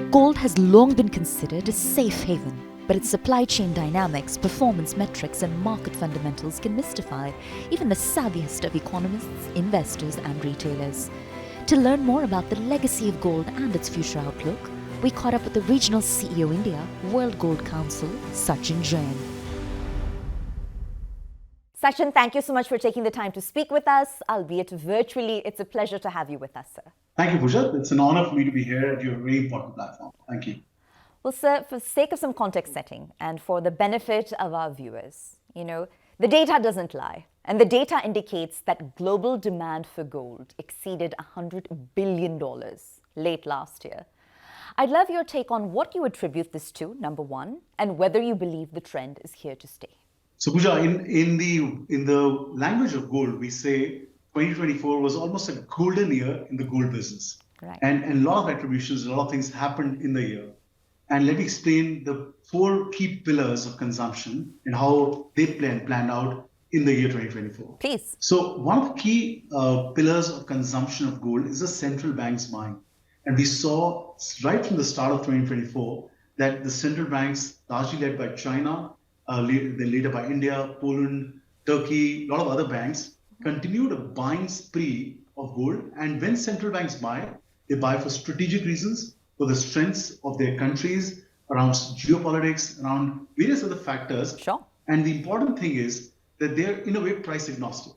Gold has long been considered a safe haven, but its supply chain dynamics, performance metrics, and market fundamentals can mystify even the savviest of economists, investors, and retailers. To learn more about the legacy of gold and its future outlook, we caught up with the regional CEO India, World Gold Council, Sachin Jain. Sachin, thank you so much for taking the time to speak with us, albeit virtually. It's a pleasure to have you with us, sir. Thank you, Pooja. It's an honor for me to be here at your very important platform. Thank you. Well, sir, for the sake of some context setting and for the benefit of our viewers, the data doesn't lie. And the data indicates that global demand for gold exceeded $100 billion late last year. I'd love your take on what you attribute this to, number one, and whether you believe the trend is here to stay. So, Pooja, in the language of gold, we say 2024 was almost a golden year in the gold business. Right. And a lot of attributions, a lot of things happened in the year. And let me explain the four key pillars of consumption and how they planned out in the year 2024. Please. So one of the key pillars of consumption of gold is the central bank's buying. And we saw right from the start of 2024 that the central banks, largely led by China, then later by India, Poland, Turkey, a lot of other banks, continued a buying spree of gold. And when central banks buy, they buy for strategic reasons, for the strengths of their countries, around geopolitics, around various other factors. Sure. And the important thing is that they're in a way price agnostic.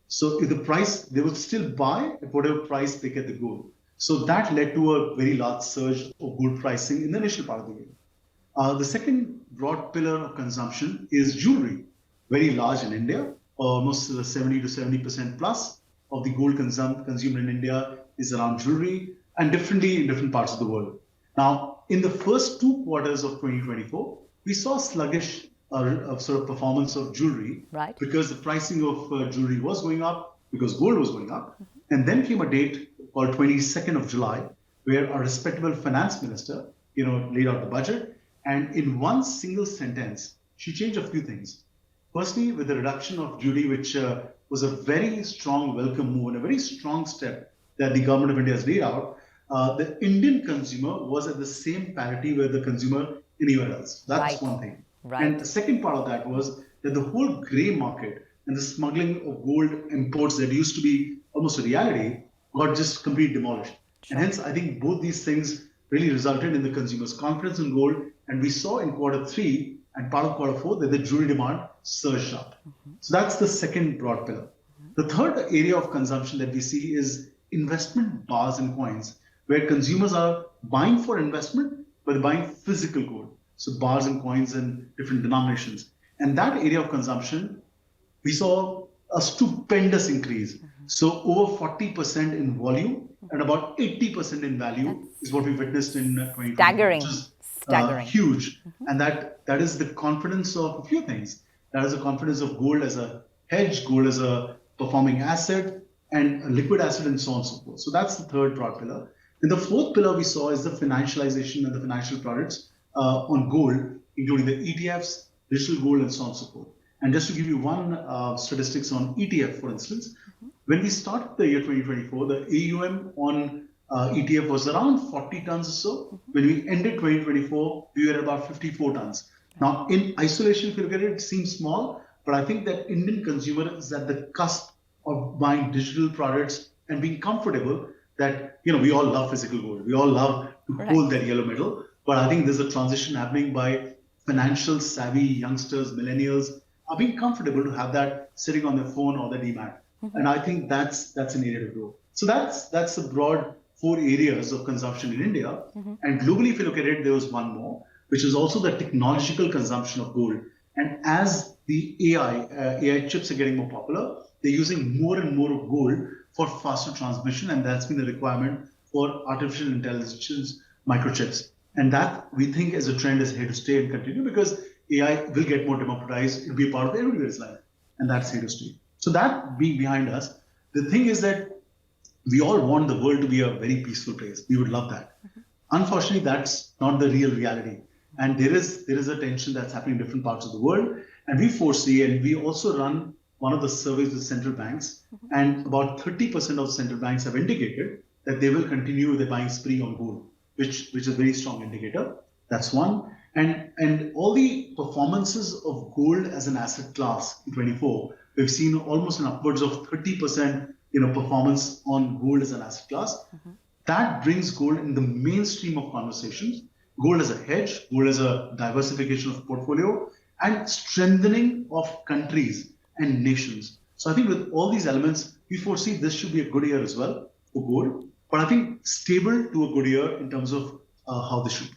So if the price, they will still buy at whatever price they get the gold. So that led to a very large surge of gold pricing in the initial part of the year. The second broad pillar of consumption is jewelry, very large in India. Almost 70 to 70% plus of the gold consumed in India is around jewelry, and differently in different parts of the world. Now, in the first 2 quarters of 2024, we saw sluggish sort of performance of jewelry, right, because the pricing of jewelry was going up, because gold was going up. Mm-hmm. And then came a date called 22nd of July, where a respectable finance minister, laid out the budget. And in one single sentence, she changed a few things. Firstly, with the reduction of duty, which was a very strong welcome move and a very strong step that the government of India has laid out, the Indian consumer was at the same parity with the consumer anywhere else. That's right. One thing. Right. And the second part of that was that the whole gray market and the smuggling of gold imports that used to be almost a reality got just completely demolished. Sure. And hence, I think both these things really resulted in the consumer's confidence in gold. And we saw in Q3 and part of Q4 that the jewelry demand surged up. Mm-hmm. So that's the second broad pillar. Mm-hmm. The third area of consumption that we see is investment bars and coins, where consumers are buying for investment, but they're buying physical gold. So bars and coins in different denominations. And that area of consumption, we saw a stupendous increase. Mm-hmm. So over 40% in volume and about 80% in value is what we witnessed in 2020. Staggering. Which is Staggering. Huge. Mm-hmm. And that is the confidence of a few things. That is the confidence of gold as a hedge, gold as a performing asset, and a liquid asset, and so on and so forth. So that's the third broad pillar. And the fourth pillar we saw is the financialization and the financial products on gold, including the ETFs, digital gold, and so on and so forth. And just to give you one statistics on ETF, for instance, when we started the year 2024, the AUM on ETF was around 40 tons or so. When we ended 2024, we were at about 54 tons. Now, in isolation, if you look at it, it seems small, but I think that Indian consumer is at the cusp of buying digital products and being comfortable that, we all love physical gold. We all love to hold that yellow metal. But I think there's a transition happening by financial savvy youngsters, millennials are being comfortable to have that sitting on their phone or their demat. Mm-hmm. And I think that's an area to grow. So that's the broad 4 areas of consumption in India. Mm-hmm. And globally, if you look at it, there was one more, which is also the technological consumption of gold. And as the AI chips are getting more popular, they're using more and more of gold for faster transmission, and that's been the requirement for artificial intelligence microchips. And that, we think, as a trend, is here to stay and continue, because AI will get more democratized. It'll be a part of everybody's life, and that's here to stay. So that being behind us, the thing is that we all want the world to be a very peaceful place. We would love that. Mm-hmm. Unfortunately, that's not the real reality. And there is a tension that's happening in different parts of the world. And we foresee, and we also run one of the surveys with central banks, and about 30% of central banks have indicated that they will continue with the buying spree on gold. which is a very strong indicator. That's one. And all the performances of gold as an asset class in 24, we've seen almost an upwards of 30% performance on gold as an asset class. That brings gold in the mainstream of conversations. Gold as a hedge, gold as a diversification of portfolio, and strengthening of countries and nations. So I think with all these elements, we foresee this should be a good year as well for gold. But I think stable to a good year in terms of how this should.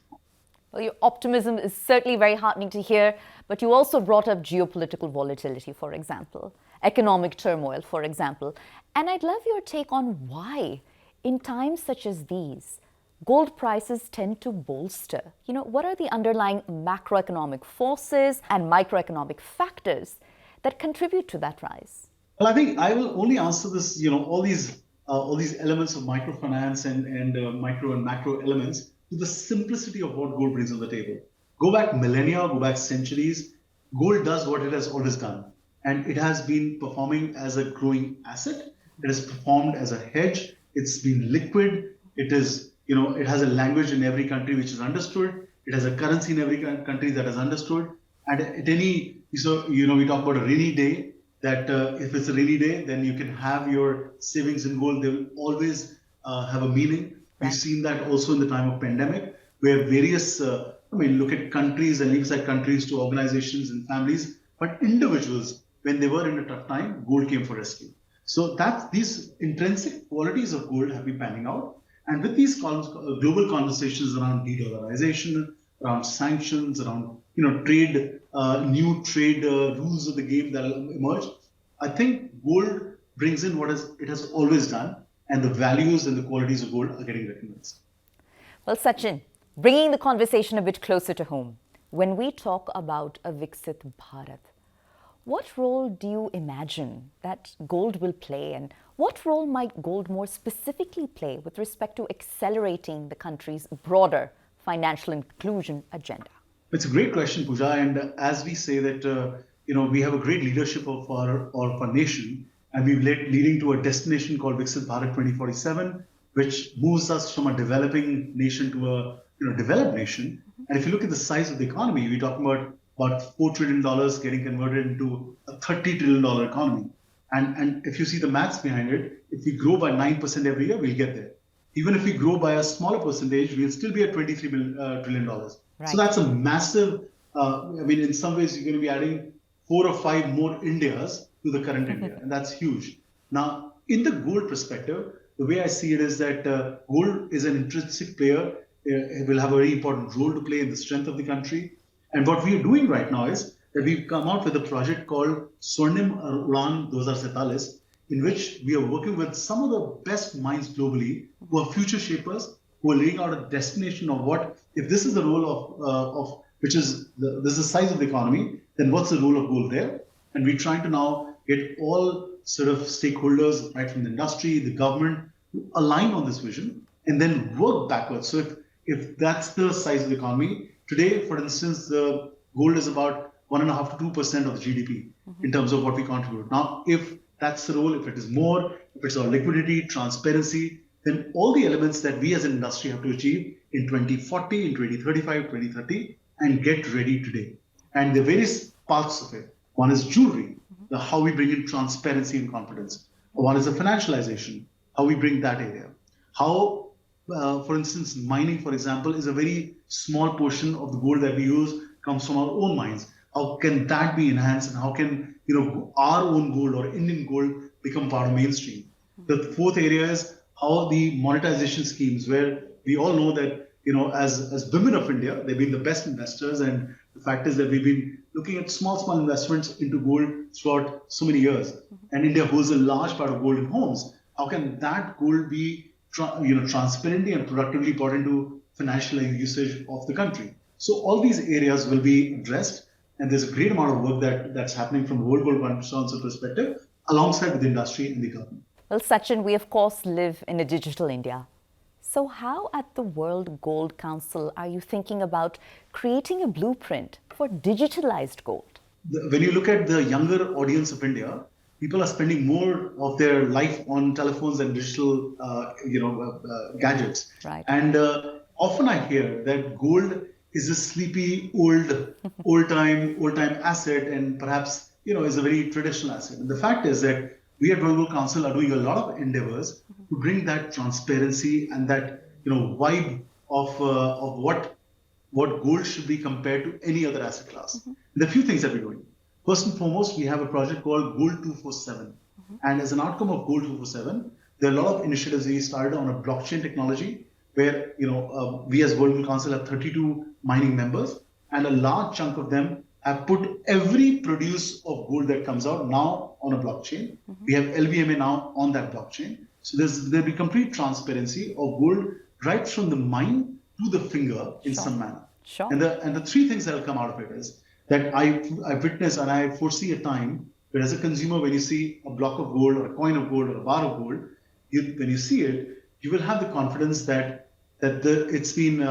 Well, your optimism is certainly very heartening to hear, but you also brought up geopolitical volatility, for example, economic turmoil, for example. And I'd love your take on why, in times such as these, gold prices tend to bolster. What are the underlying macroeconomic forces and microeconomic factors that contribute to that rise? Well, I think I will only answer this, all these elements of microfinance and micro and macro elements to the simplicity of what gold brings on the table. Go back millennia, go back centuries, gold does what it has always done. And it has been performing as a growing asset. It has performed as a hedge. It's been liquid. It is, it has a language in every country which is understood. It has a currency in every country that is understood. And at any, so, we talk about a rainy day, that if it's a rainy day, then you can have your savings in gold. They will always have a meaning. We've seen that also in the time of pandemic, where various, look at countries and leave aside countries to organizations and families, but individuals, when they were in a tough time, gold came for rescue. So these intrinsic qualities of gold have been panning out. And with these global conversations around de-dollarization, around sanctions, around trade, new trade rules of the game that will emerge, I think gold brings in what it has always done, and the values and the qualities of gold are getting recognized. Well, Sachin, bringing the conversation a bit closer to home, when we talk about a Viksit Bharat, what role do you imagine that gold will play, and what role might gold more specifically play with respect to accelerating the country's broader financial inclusion agenda? It's a great question, Pooja. And as we say that, we have a great leadership of our nation, and we've leading to a destination called Viksit Bharat 2047, which moves us from a developing nation to a developed nation. And if you look at the size of the economy, we're talking about $4 trillion getting converted into a $30 trillion economy. And if you see the maths behind it, if we grow by 9% every year, we'll get there. Even if we grow by a smaller percentage, we'll still be at $23 trillion. Right. So that's a massive, in some ways, you're going to be adding 4 or 5 more Indias to the current India, and that's huge. Now, in the gold perspective, the way I see it is that gold is an intrinsic player. It will have a very important role to play in the strength of the country. And what we are doing right now is that we've come out with a project called Swarnim Udan 2047, in which we are working with some of the best minds globally who are future shapers, who are laying out a destination of what, if this is the role of which is this is the size of the economy, then what's the role of gold there? And we're trying to now get all sort of stakeholders, right from the industry, the government, to align on this vision and then work backwards. So if that's the size of the economy, today, for instance, the gold is about 1.5 to 2% of the GDP in terms of what we contribute. Now, if that's the role, if it is more, if it's our liquidity, transparency, then all the elements that we as an industry have to achieve in 2040, in 2035, 2030, and get ready today. And the various parts of it. One is jewelry, how we bring in transparency and confidence. One is the financialization, how we bring that area. How, for instance, mining, for example, is a very small portion of the gold that we use comes from our own mines. How can that be enhanced, and how can our own gold or Indian gold become part of mainstream? The fourth area is how the monetization schemes, where we all know that as women of India, they've been the best investors, and the fact is that we've been looking at small investments into gold throughout so many years, and India holds a large part of gold in homes. How can that gold be transparently and productively brought into financial usage of the country? So all these areas will be addressed, and there's a great amount of work that's happening from a World Gold Council perspective, alongside with the industry and the government. Well, Sachin, we of course live in a digital India. So how at the World Gold Council are you thinking about creating a blueprint for digitalized gold? When you look at the younger audience of India, people are spending more of their life on telephones and digital gadgets. Right. And often I hear that gold is a sleepy, old time asset, and perhaps is a very traditional asset. And the fact is that we at World Gold Council are doing a lot of endeavors to bring that transparency and that vibe of what gold should be compared to any other asset class. There are a few things that we're doing. First and foremost, we have a project called Gold 247. And as an outcome of Gold 247, there are a lot of initiatives we started on a blockchain technology where we as World Gold Council have 32 mining members, and a large chunk of them have put every produce of gold that comes out now on a blockchain. We have LVMA now on that blockchain. So there'll be complete transparency of gold right from the mine to the finger in some manner. Sure. And the three things that will come out of it is that I witness and I foresee a time where as a consumer, when you see a block of gold or a coin of gold or a bar of gold, when you see it, you will have the confidence that it's been,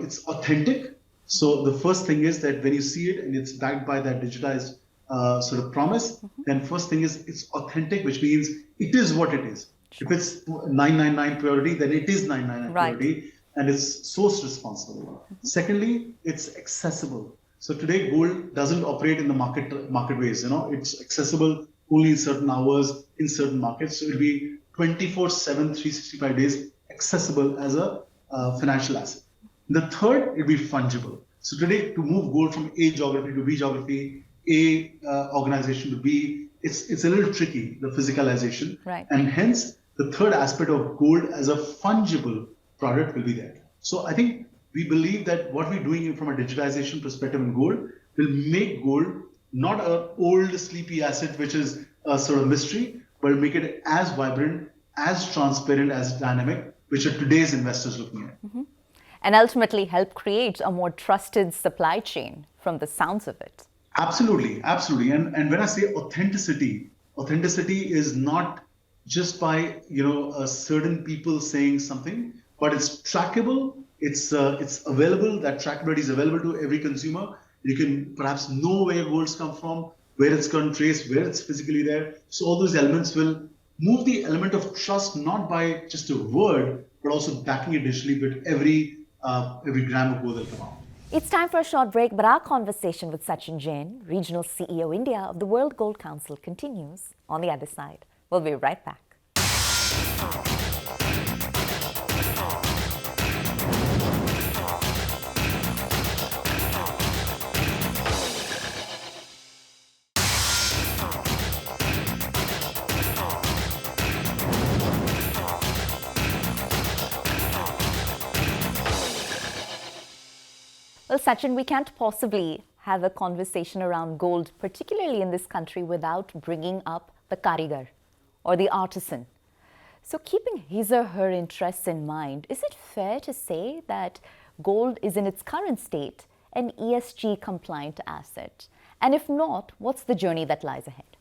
it's authentic. So the first thing is that when you see it and it's backed by that digitized sort of promise, then first thing is it's authentic, which means it is what it is. Sure. If it's 999 purity, then it is 999 purity, and it's sourced responsibly. Secondly, it's accessible. So today, gold doesn't operate in the market ways. It's accessible only in certain hours in certain markets. So it'll be 24/7, 365 days accessible as a financial asset. The third, it'll be fungible. So today, to move gold from A geography to B geography, A organization to B, it's a little tricky, the physicalization. Right. And hence, the third aspect of gold as a fungible product will be there. So I think we believe that what we're doing from a digitization perspective in gold will make gold not an old sleepy asset, which is a sort of mystery, but will make it as vibrant, as transparent, as dynamic, which are today's investors looking at. And ultimately help create a more trusted supply chain from the sounds of it. Absolutely, absolutely. And when I say authenticity is not just by certain people saying something, but it's trackable, it's available, that trackability is available to every consumer. You can perhaps know where gold's come from, where it's gone traced, where it's physically there. So all those elements will move the element of trust, not by just a word, but also backing it digitally with every gram of gold that come out. It's time for a short break, but our conversation with Sachin Jain, Regional CEO India of the World Gold Council, continues on the other side. We'll be right back. Well, Sachin, we can't possibly have a conversation around gold, particularly in this country, without bringing up the karigar or the artisan. So keeping his or her interests in mind, is it fair to say that gold is in its current state an ESG compliant asset? And if not, what's the journey that lies ahead?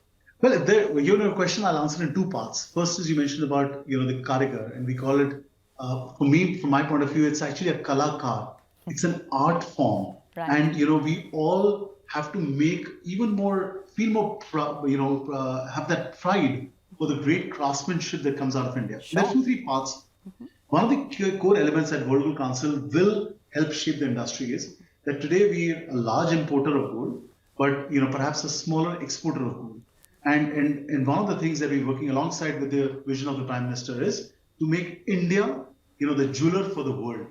Well, your question I'll answer in two parts. First, as you mentioned about the karigar, and we call it, for me, from my point of view, it's actually a kalakar. It's an art form, right. And we all have to make even more, feel more, have that pride for the great craftsmanship that comes out of India. Sure. There are three parts. One of the core elements that World Gold Council will help shape the industry is that today we are a large importer of gold, but perhaps a smaller exporter of gold. And one of the things that we're working alongside with the vision of the Prime Minister is to make India, the jeweler for the world.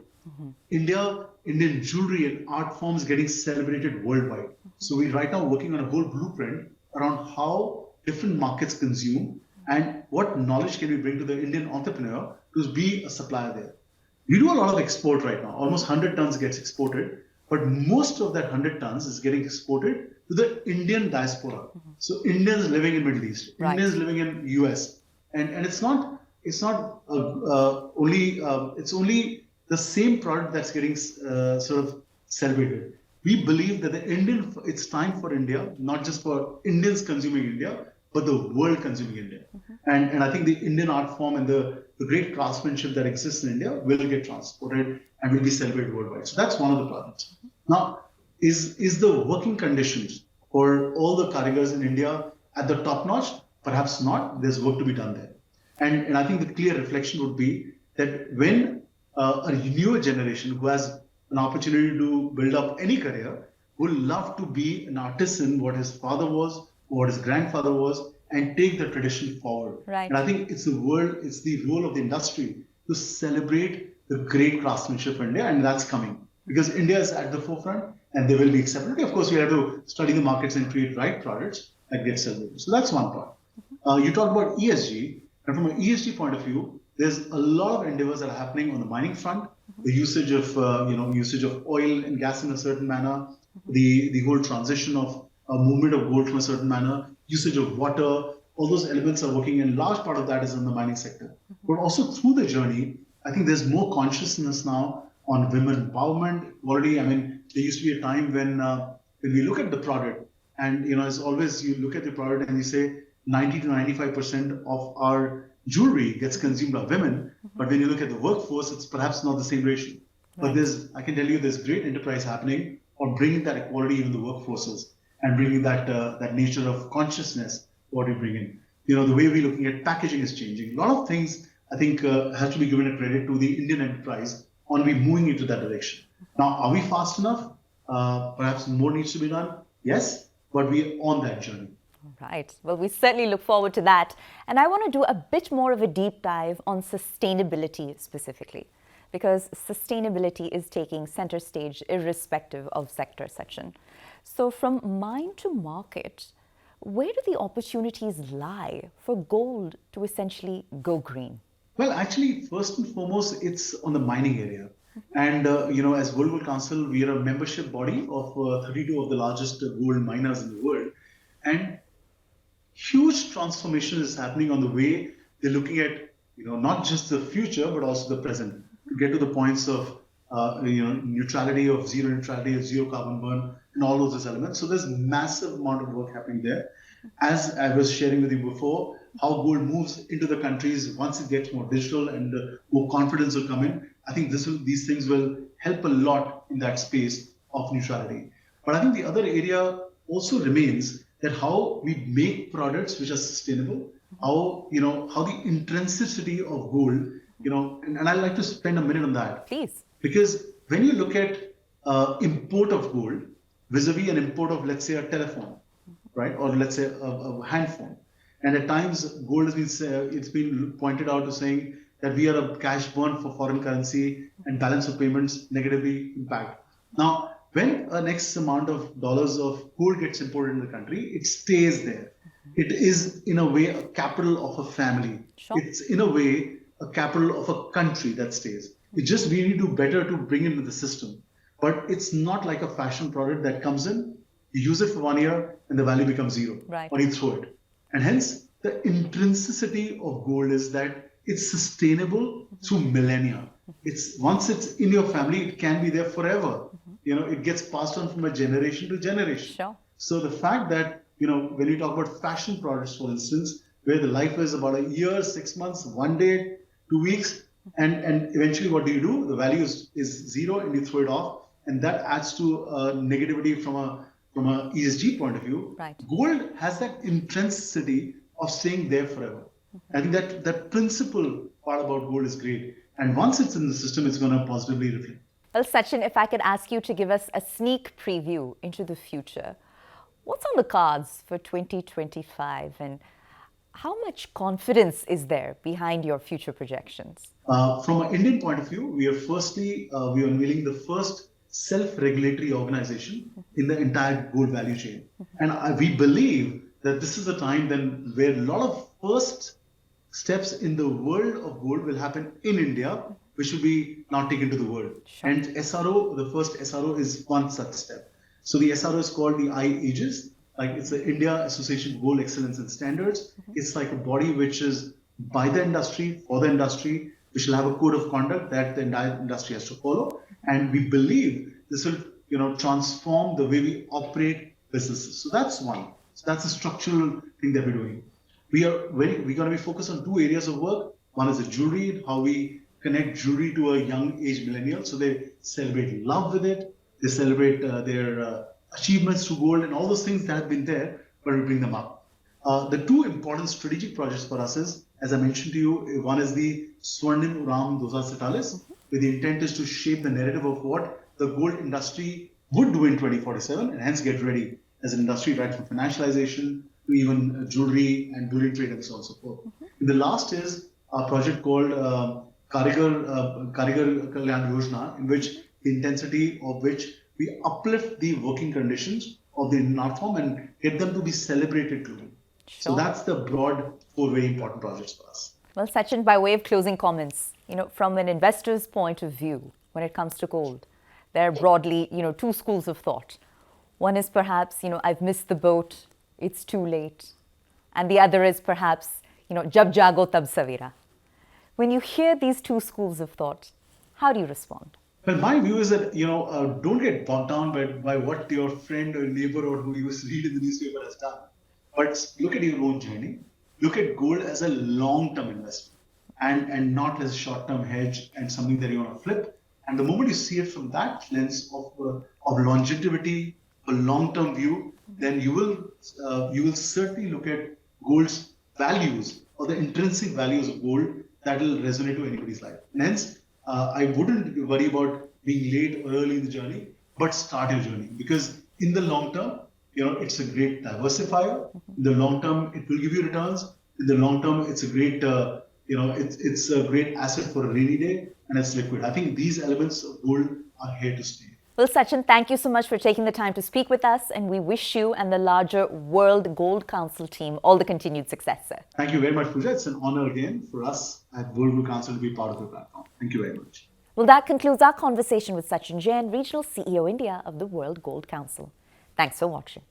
Indian jewelry and art forms getting celebrated worldwide. So we're right now working on a whole blueprint around how different markets consume and what knowledge can we bring to the Indian entrepreneur to be a supplier there. We do a lot of export right now. Almost 100 tons gets exported, but most of that 100 tons is getting exported to the Indian diaspora. So Indians living in Middle East, right. Indians living in US, and it's only the same product that's getting sort of celebrated. We believe that it's time for India, not just for Indians consuming India, but the world consuming India. And I think the Indian art form and the great craftsmanship that exists in India will get transported and will be celebrated worldwide. So that's one of the products. Now, is the working conditions for all the karigars in India at the top notch? Perhaps not. There's work to be done there. And I think the clear reflection would be that when a newer generation who has an opportunity to build up any career will love to be an artisan, what his father was, what his grandfather was, and take the tradition forward. And Right. I think it's the role of the industry to celebrate the great craftsmanship of India, and that's coming because India is at the forefront and there will be acceptability. Of course, we have to study the markets and create right products that get celebrated. So that's one part. You talked about ESG, and from an ESG point of view, there's a lot of endeavors that are happening on the mining front. The usage of usage of oil and gas in a certain manner, the whole transition of movement of gold from a certain manner, usage of water, all those elements are working, and large part of that is in the mining sector. But also through the journey, I think there's more consciousness now on women empowerment. Already, I mean, there used to be a time when we look at the product, and as always, you look at the product and you say 90 to 95% of our jewelry gets consumed by women. But when you look at the workforce, it's perhaps not the same ratio. But I can tell you, there's great enterprise happening on bringing that equality in the workforces and bringing that nature of consciousness what we bring in. The way we're looking at packaging is changing. A lot of things I think has to be given a credit to the Indian enterprise on we moving into that direction. Now, are we fast enough? Perhaps more needs to be done. Yes, but we're on that journey. Right. Well, we certainly look forward to that. And I want to do a bit more of a deep dive on sustainability specifically, because sustainability is taking center stage irrespective of sector, Sachin. So from mine to market, where do the opportunities lie for gold to essentially go green? Well, actually, first and foremost, it's on the mining area. And, as World Gold Council, we are a membership body of 32 of the largest gold miners in the world. And huge transformation is happening on the way they're looking at, not just the future, but also the present to get to the points of, neutrality of zero carbon burn, and all those elements. So there's massive amount of work happening there. As I was sharing with you before, how gold moves into the countries once it gets more digital and more confidence will come in. I think these things will help a lot in that space of neutrality. But I think the other area also remains that how we make products which are sustainable, how the intrinsicity of gold, and I'd like to spend a minute on that. Please. Because when you look at import of gold vis-a-vis an import of, let's say, a telephone, right, or let's say a hand phone, and at times gold has been it's been pointed out to saying that we are a cash burn for foreign currency and balance of payments negatively impact. Now, when a next amount of dollars of gold gets imported in the country, it stays there. It is in a way a capital of a family. Sure. It's in a way a capital of a country that stays. It just we need to do better to bring it into the system. But it's not like a fashion product that comes in, you use it for 1 year and the value becomes zero, right, or you throw it. And hence the intrinsicity of gold is that it's sustainable through millennia. It's once it's in your family, it can be there forever. It gets passed on from a generation to generation. Sure. So the fact that, when you talk about fashion products, for instance, where the life is about a year, 6 months, 1 day, 2 weeks, and eventually what do? The value is zero and you throw it off. And that adds to negativity from a ESG point of view. Right. Gold has that intrinsicity of staying there forever. I think that principle part about gold is great. And once it's in the system, it's going to positively reflect. Well, Sachin, if I could ask you to give us a sneak preview into the future, what's on the cards for 2025 and how much confidence is there behind your future projections? From an Indian point of view, we are unveiling the first self-regulatory organization in the entire gold value chain. And we believe that this is the time then where a lot of first steps in the world of gold will happen in India, which will be now taken to the world. Sure. And SRO, the first SRO is one such step. So the SRO is called the IAGES, like it's the India Association of Gold Excellence and Standards. It's like a body which is by the industry, for the industry, which will have a code of conduct that the entire industry has to follow. And we believe this will, transform the way we operate businesses. So that's one. So that's a structural thing that we're doing. We're going to be focused on 2 areas of work. One is the jewelry, how we connect jewelry to a young age millennial. So they celebrate love with it. They celebrate their achievements through gold and all those things that have been there, but we bring them up. The 2 important strategic projects for us is, as I mentioned to you, one is the Swarnim Ram Dosa Sitalis, where the intent is to shape the narrative of what the gold industry would do in 2047, and hence get ready as an industry, right from financialization to even jewelry and bullion trade and so on and so forth. The last is a project called Karigar Kalyan Yojana, in which the intensity of which we uplift the working conditions of the Indian art form and get them to be celebrated globally. So Sure. that's the broad four very important projects for us. Well, Sachin, by way of closing comments, from an investor's point of view, when it comes to gold, there are broadly, two schools of thought. One is perhaps, I've missed the boat, it's too late. And the other is perhaps, jab jago tab savera. When you hear these two schools of thought, how do you respond? Well, my view is that, don't get bogged down by what your friend or neighbor or who you read in the newspaper has done. But look at your own journey. Look at gold as a long-term investment and not as a short-term hedge and something that you want to flip. And the moment you see it from that lens of longevity, a long-term view, then you will certainly look at gold's values or the intrinsic values of gold that will resonate to anybody's life. And hence, I wouldn't worry about being late or early in the journey, but start your journey, because in the long term, it's a great diversifier. In the long term, it will give you returns. In the long term, it's a great, it's a great asset for a rainy day, and it's liquid. I think these elements of gold are here to stay. Well, Sachin, thank you so much for taking the time to speak with us, and we wish you and the larger World Gold Council team all the continued success, sir. Thank you very much, Pooja. It's an honor again for us at World Gold Council to be part of the platform. Thank you very much. Well, that concludes our conversation with Sachin Jain, Regional CEO India of the World Gold Council. Thanks for watching.